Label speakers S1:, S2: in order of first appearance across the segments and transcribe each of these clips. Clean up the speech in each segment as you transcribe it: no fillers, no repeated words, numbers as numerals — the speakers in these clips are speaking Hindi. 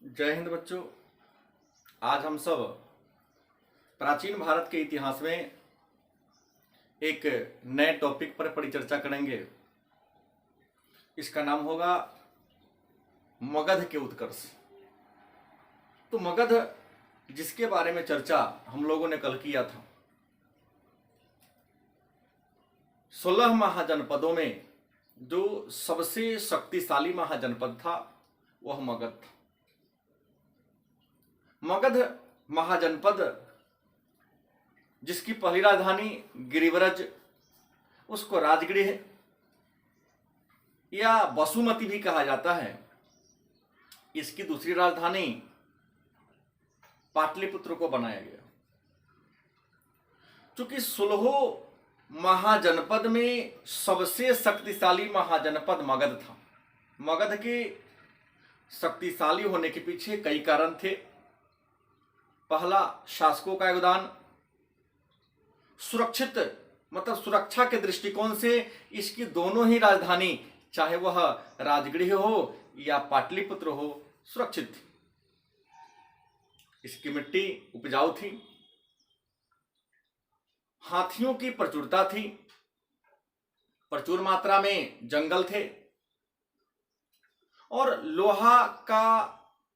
S1: जय हिंद बच्चों। आज हम सब प्राचीन भारत के इतिहास में एक नए टॉपिक पर परिचर्चा करेंगे। इसका नाम होगा मगध के उत्कर्ष। तो मगध जिसके बारे में चर्चा हम लोगों ने कल किया था, 16 महाजनपदों में जो सबसे शक्तिशाली महाजनपद था वह मगध था। मगध महाजनपद जिसकी पहली राजधानी गिरिव्रज, उसको राजगृह या बसुमती भी कहा जाता है। इसकी दूसरी राजधानी पाटलिपुत्र को बनाया गया। चूंकि 16 महाजनपद में सबसे शक्तिशाली महाजनपद मगध था। मगध के शक्तिशाली होने के पीछे कई कारण थे। पहला, शासकों का योगदान। सुरक्षित मतलब सुरक्षा के दृष्टिकोण से इसकी दोनों ही राजधानी, चाहे वह राजगृह हो या पाटलिपुत्र हो, सुरक्षित थी। इसकी मिट्टी उपजाऊ थी, हाथियों की प्रचुरता थी, प्रचुर मात्रा में जंगल थे और लोहा का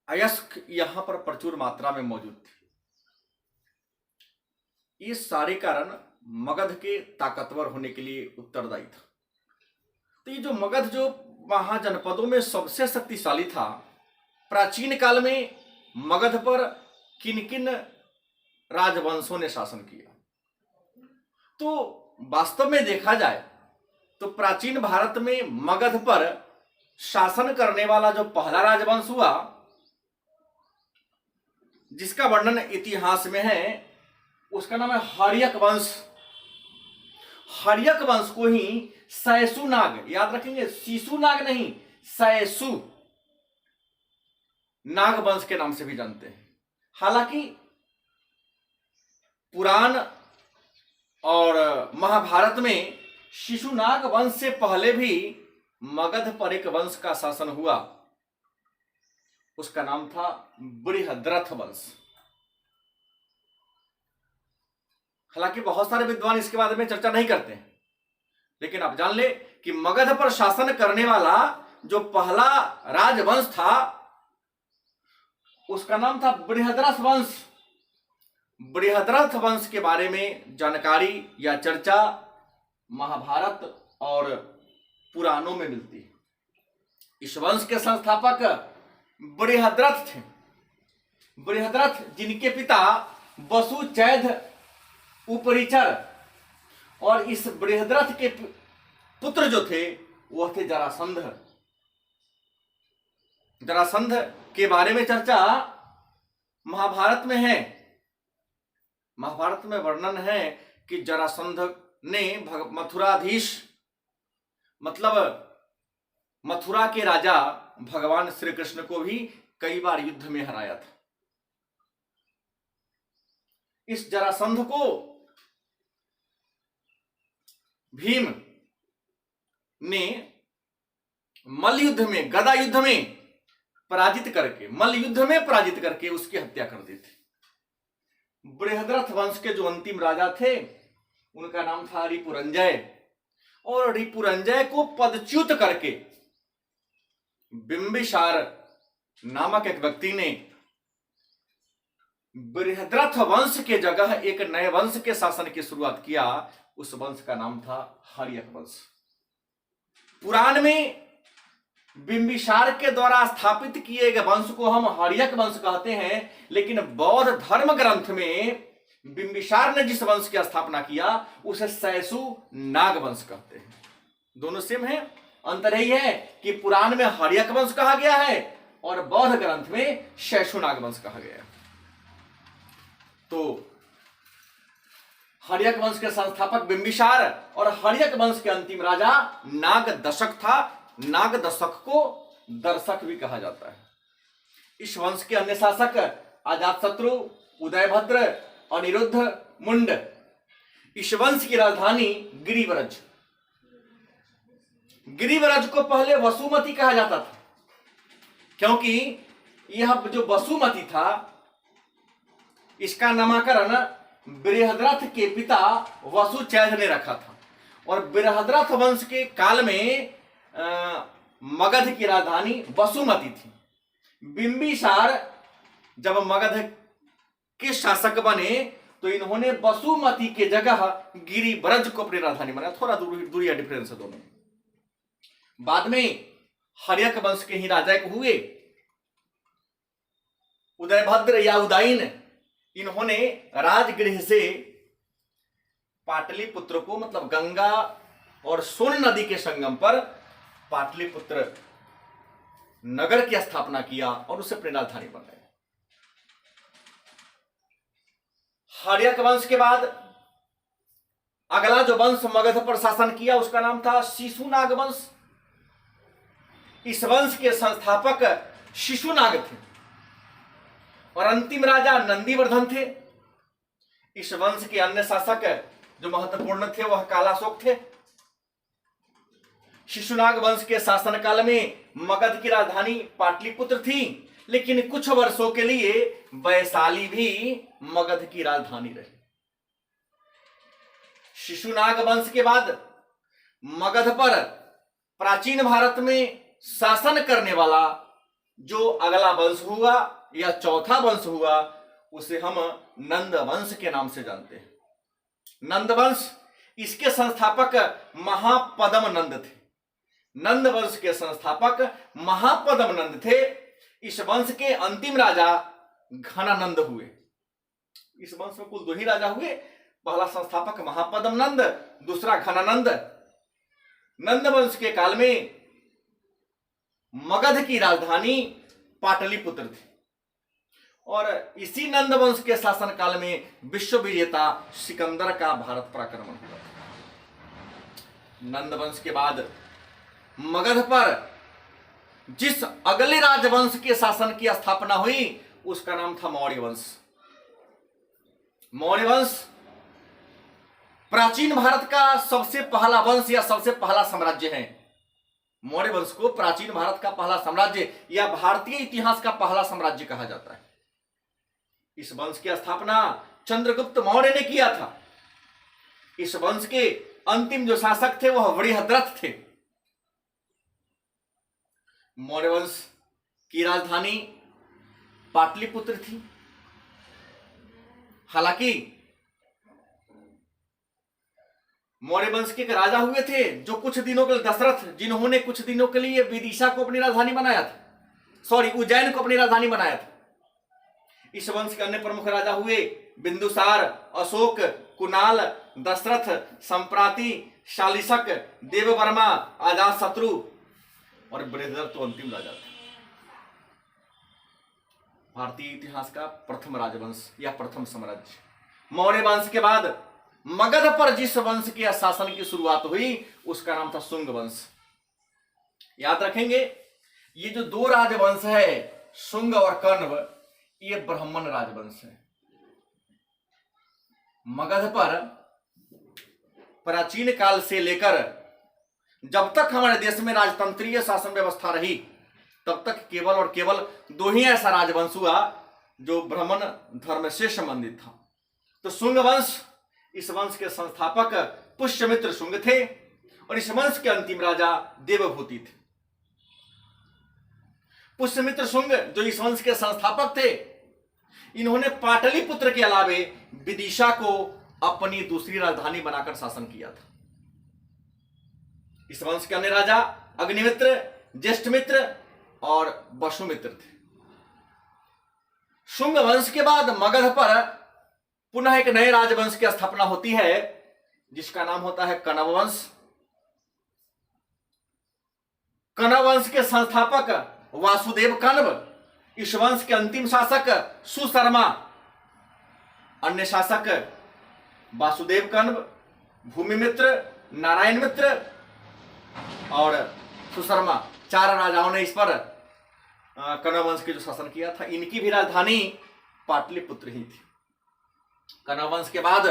S1: अयस्क यहां पर प्रचुर मात्रा में मौजूद थे। ये सारे कारण मगध के ताकतवर होने के लिए उत्तरदायी था। तो ये जो मगध जो महाजनपदों में सबसे शक्तिशाली था, प्राचीन काल में मगध पर किन किन राजवंशों ने शासन किया? तो वास्तव में देखा जाए तो प्राचीन भारत में मगध पर शासन करने वाला जो पहला राजवंश हुआ, जिसका वर्णन इतिहास में है, उसका नाम है हर्यक वंश। हर्यक वंश को ही सैसु नाग, याद रखेंगे, शिशु नाग नहीं, सैसु नाग वंश के नाम से भी जानते हैं। हालांकि पुराण और महाभारत में शिशुनाग वंश से पहले भी मगध पर एक वंश का शासन हुआ। उसका नाम था बृहद्रथ वंश। हालांकि बहुत सारे विद्वान इसके बारे में चर्चा नहीं करते हैं, लेकिन आप जान ले कि मगध पर शासन करने वाला जो पहला राजवंश था उसका नाम था बृहद्रथ वंश। बृहद्रथ वंश के बारे में जानकारी या चर्चा महाभारत और पुराणों में मिलती है। इस वंश के संस्थापक बृहद्रथ थे। बृहद्रथ जिनके पिता वसु चैध उपरिचर, और इस बृहद्रथ के पुत्र जो थे वह थे जरासंध। जरासंध के बारे में चर्चा महाभारत में है। महाभारत में वर्णन है कि जरासंध ने मथुराधीश मतलब मथुरा के राजा भगवान श्री कृष्ण को भी कई बार युद्ध में हराया था। इस जरासंध को भीम ने मल्ल युद्ध में, गदा युद्ध में पराजित करके, मल्ल युद्ध में पराजित करके उसकी हत्या कर दी थी। बृहद्रथ वंश के जो अंतिम राजा थे उनका नाम था रिपुरंजय, और रिपुरंजय को पदच्युत करके बिंबिसार नामक एक व्यक्ति ने बृहद्रथ वंश के जगह एक नए वंश के शासन की शुरुआत किया। उस वंश का नाम था हर्यक वंश। पुराण में बिंबिसार के द्वारा स्थापित किए गए वंश को हम हर्यक वंश कहते हैं, लेकिन बौद्ध धर्म ग्रंथ में बिंबिसार ने जिस वंश की स्थापना किया उसे सैसु नाग वंश कहते हैं। दोनों सेम है, अंतर यही है कि पुराण में हर्यक वंश कहा गया है और बौद्ध ग्रंथ में सैसु नाग वंश कहा गया है। तो हर्यक वंश के संस्थापक बिंबिसार और हर्यक वंश के अंतिम राजा नागदशक था। नागदशक को दर्शक भी कहा जाता है। इस वंश के अन्य शासक अजातशत्रु, उदयभद्र, अनिरुद्ध, मुंड। इस वंश की राजधानी गिरिव्रज। गिरिव्रज को पहले वसुमती कहा जाता था, क्योंकि यह जो वसुमती था, इसका नामकरण बृहद्रथ के पिता वसुचैध ने रखा था। और बृहद्रथ वंश के काल में मगध की राजधानी वसुमती थी। बिंबिसार जब मगध के शासक बने तो इन्होंने वसुमती के जगह गिरिब्रज को अपनी राजधानी बनाया। थोड़ा दूरी या डिफरेंस है दोनों। बाद में हर्यक वंश के ही राजा हुए उदयभद्र या उदयन। इन्होंने राजगृह से पाटलिपुत्र को, मतलब गंगा और सोन नदी के संगम पर पाटलिपुत्र नगर की स्थापना किया और उसे अपनी राजधानी बनाया। हर्यक वंश के बाद अगला जो वंश मगध पर शासन किया उसका नाम था शिशुनाग वंश। इस वंश के संस्थापक शिशुनाग थे और अंतिम राजा नंदीवर्धन थे। इस वंश के अन्य शासक जो महत्वपूर्ण थे वह कालाशोक थे। शिशुनाग वंश के शासनकाल में मगध की राजधानी पाटलिपुत्र थी, लेकिन कुछ वर्षों के लिए वैशाली भी मगध की राजधानी रही। शिशुनाग वंश के बाद मगध पर प्राचीन भारत में शासन करने वाला जो अगला वंश हुआ या चौथा वंश हुआ उसे हम नंद वंश के नाम से जानते हैं। नंद वंश, इसके संस्थापक महापद्म नंद थे। नंद वंश के संस्थापक महापद्म नंद थे। इस वंश के अंतिम राजा घनानंद हुए। इस वंश में कुल दो ही राजा हुए, पहला संस्थापक महापद्म नंद, दूसरा घनानंद। नंद वंश के काल में मगध की राजधानी पाटलिपुत्र थी और इसी नंद वंश के शासन काल में विश्व विजेता सिकंदर का भारत पर आक्रमण हुआ। नंद वंश के बाद मगध पर जिस अगले राजवंश के शासन की स्थापना हुई उसका नाम था मौर्य वंश। मौर्य वंश प्राचीन भारत का सबसे पहला वंश या सबसे पहला साम्राज्य है। मौर्य वंश को प्राचीन भारत का पहला साम्राज्य या भारतीय इतिहास का पहला साम्राज्य कहा जाता है। इस वंश की स्थापना चंद्रगुप्त मौर्य ने किया था। इस वंश के अंतिम जो शासक थे वह बृहद्रथ थे। मौर्य वंश की राजधानी पाटलिपुत्र थी। हालांकि मौर्य वंश के एक राजा हुए थे जो कुछ दिनों के लिए, दशरथ, जिन्होंने कुछ दिनों के लिए विदिशा को अपनी राजधानी बनाया था, उज्जैन को अपनी राजधानी बनाया था। इस वंश के अन्य प्रमुख राजा हुए बिंदुसार, अशोक, कुणाल, दशरथ, संप्राति, शालिशक, देववर्मा, अजातशत्रु और बृहद्रथ तो अंतिम राजा थे। भारतीय इतिहास का प्रथम राजवंश या प्रथम साम्राज्य। मौर्य वंश के बाद मगध पर जिस वंश के शासन की शुरुआत हुई उसका नाम था शुंग वंश। याद रखेंगे, ये जो दो राजवंश है शुंग और कण्व, ये ब्राह्मण राजवंश है। मगध पर प्राचीन काल से लेकर जब तक हमारे देश में राजतंत्रीय शासन व्यवस्था रही तब तक केवल और केवल दो ही ऐसा राजवंश हुआ जो ब्राह्मण धर्म से संबंधित था। तो शुंग वंश, इस वंश के संस्थापक पुष्यमित्र शुंग थे और इस वंश के अंतिम राजा देवभूति थे। पुष्यमित्र शुंग जो इस वंश के संस्थापक थे, इन्होंने पाटलिपुत्र के अलावे विदिशा को अपनी दूसरी राजधानी बनाकर शासन किया था। इस वंश के अन्य राजा अग्निमित्र, ज्येष्ठमित्र और वसुमित्र थे। शुंग वंश के बाद मगध पर पुनः एक नए राजवंश की स्थापना होती है जिसका नाम होता है कण्व वंश। कण्व वंश के संस्थापक वासुदेव कण्व, इस वंश के अंतिम शासक सुशर्मा, अन्य शासक वासुदेव कण्व, भूमिमित्र, नारायण मित्र और सुशर्मा, चार राजाओं ने इस पर कण्व वंश के जो शासन किया था। इनकी भी राजधानी पाटलिपुत्र ही थी। कण्व वंश के बाद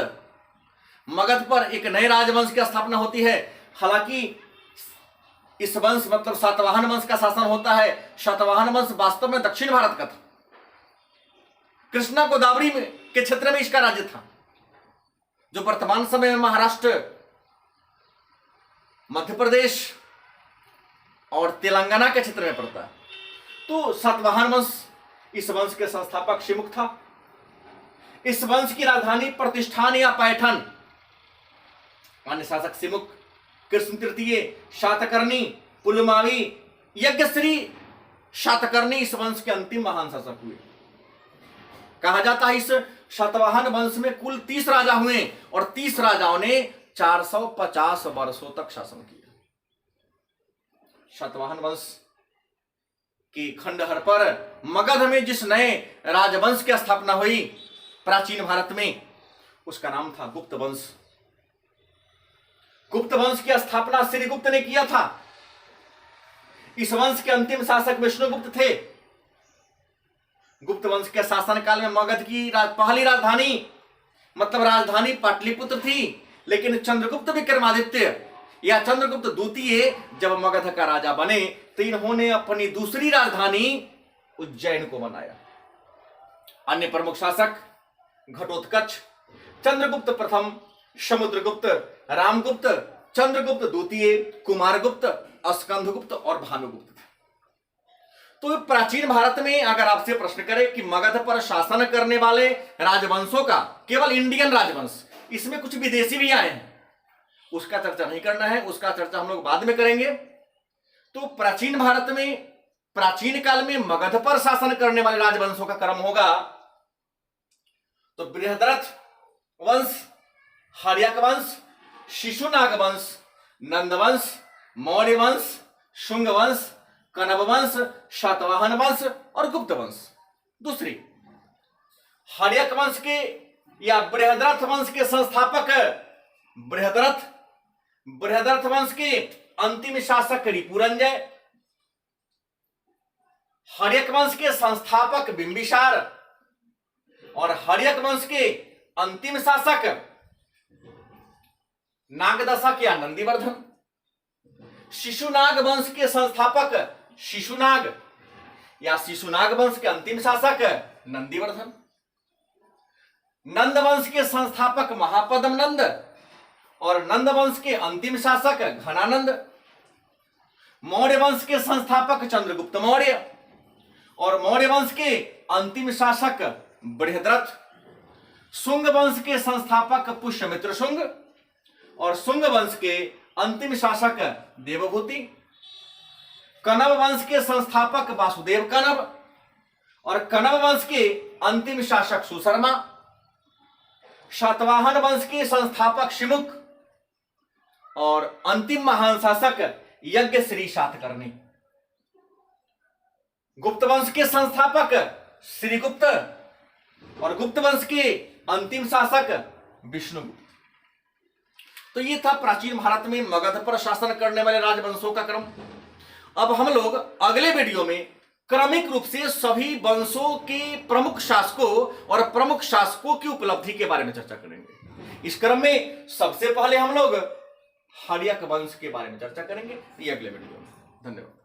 S1: मगध पर एक नए राजवंश की स्थापना होती है। हालांकि इस वंश मतलब सातवाहन वंश का शासन होता है। सातवाहन वंश वास्तव में दक्षिण भारत का था। कृष्णा गोदावरी के क्षेत्र में इसका राज्य था, जो वर्तमान समय में महाराष्ट्र, मध्य प्रदेश और तेलंगाना के क्षेत्र में पड़ता है। तो सातवाहन वंश, इस वंश के संस्थापक शिमुख था। इस वंश की राजधानी प्रतिष्ठान या पैठन, अन्य शासक शिमुख, कृष्ण तृतीय, शातकर्णी, पुलमावी, यज्ञश्री शातकर्णी इस वंश के अंतिम महान शासक हुए। कहा जाता है इस सातवाहन वंश में कुल 30 राजा हुए और 30 राजाओं ने 450 वर्षों तक शासन किया। सातवाहन वंश के खंडहर पर मगध में जिस नए राजवंश की स्थापना हुई प्राचीन भारत में, उसका नाम था गुप्त वंश। गुप्त वंश की स्थापना श्रीगुप्त ने किया था। इस वंश के अंतिम शासक विष्णुगुप्त थे। गुप्त वंश के शासन काल में मगध की पहली राजधानी मतलब राजधानी पाटलिपुत्र थी, लेकिन चंद्रगुप्त विक्रमादित्य या चंद्रगुप्त द्वितीय जब मगध का राजा बने तो इन्होंने अपनी दूसरी राजधानी उज्जैन को बनाया। अन्य प्रमुख शासक घटोत्कच, चंद्रगुप्त प्रथम, समुद्रगुप्त, रामगुप्त, चंद्रगुप्त द्वितीय, कुमारगुप्त, स्कंदगुप्त और भानुगुप्त थे। तो प्राचीन भारत में अगर आपसे प्रश्न करें कि मगध पर शासन करने वाले राजवंशों का केवल इंडियन राजवंश, इसमें कुछ विदेशी भी आए हैं, उसका चर्चा नहीं करना है, उसका चर्चा हम लोग बाद में करेंगे। तो प्राचीन भारत में प्राचीन काल में मगध पर शासन करने वाले राजवंशों का क्रम होगा तो बृहद्रथ वंश, हर्यक वंश, शिशुनाग वंश, नंदवंश, मौर्य वंश, शुंग वंश, कनब वंश, सातवाहन वंश और गुप्त वंश। दूसरी, हर्यक वंश के या बृहद्रथ वंश के संस्थापक बृहद्रथ वंश के अंतिम शासक रिपुरंजय, हर्यक वंश के संस्थापक बिंबिसार और हर्यक वंश के अंतिम शासक नागदशक या नंदीवर्धन। शिशुनाग वंश के संस्थापक शिशुनाग या शिशुनाग वंश के अंतिम शासक नंदीवर्धन। नंद वंश के संस्थापक महापद्म नंद और नंद वंश के अंतिम शासक घनानंद। मौर्य वंश के संस्थापक चंद्रगुप्त मौर्य और मौर्य वंश के अंतिम शासक बृहद्रथ। शुंग वंश के संस्थापक पुष्यमित्र शुंग और शुंग वंश के अंतिम शासक देवभूति। कनब वंश के संस्थापक वासुदेव कनब और कनब वंश के अंतिम शासक सुशर्मा। सातवाहन वंश के संस्थापक शिमुख और अंतिम महान शासक यज्ञश्री शातकर्णी। गुप्त वंश के संस्थापक श्रीगुप्त और गुप्त वंश के अंतिम शासक विष्णुगुप्त। तो ये था प्राचीन भारत में मगध पर शासन करने वाले राजवंशों का क्रम। अब हम लोग अगले वीडियो में क्रमिक रूप से सभी वंशों के प्रमुख शासकों और प्रमुख शासकों की उपलब्धि के बारे में चर्चा करेंगे। इस क्रम में सबसे पहले हम लोग हर्यक वंश के बारे में चर्चा करेंगे। ये अगले वीडियो में। धन्यवाद।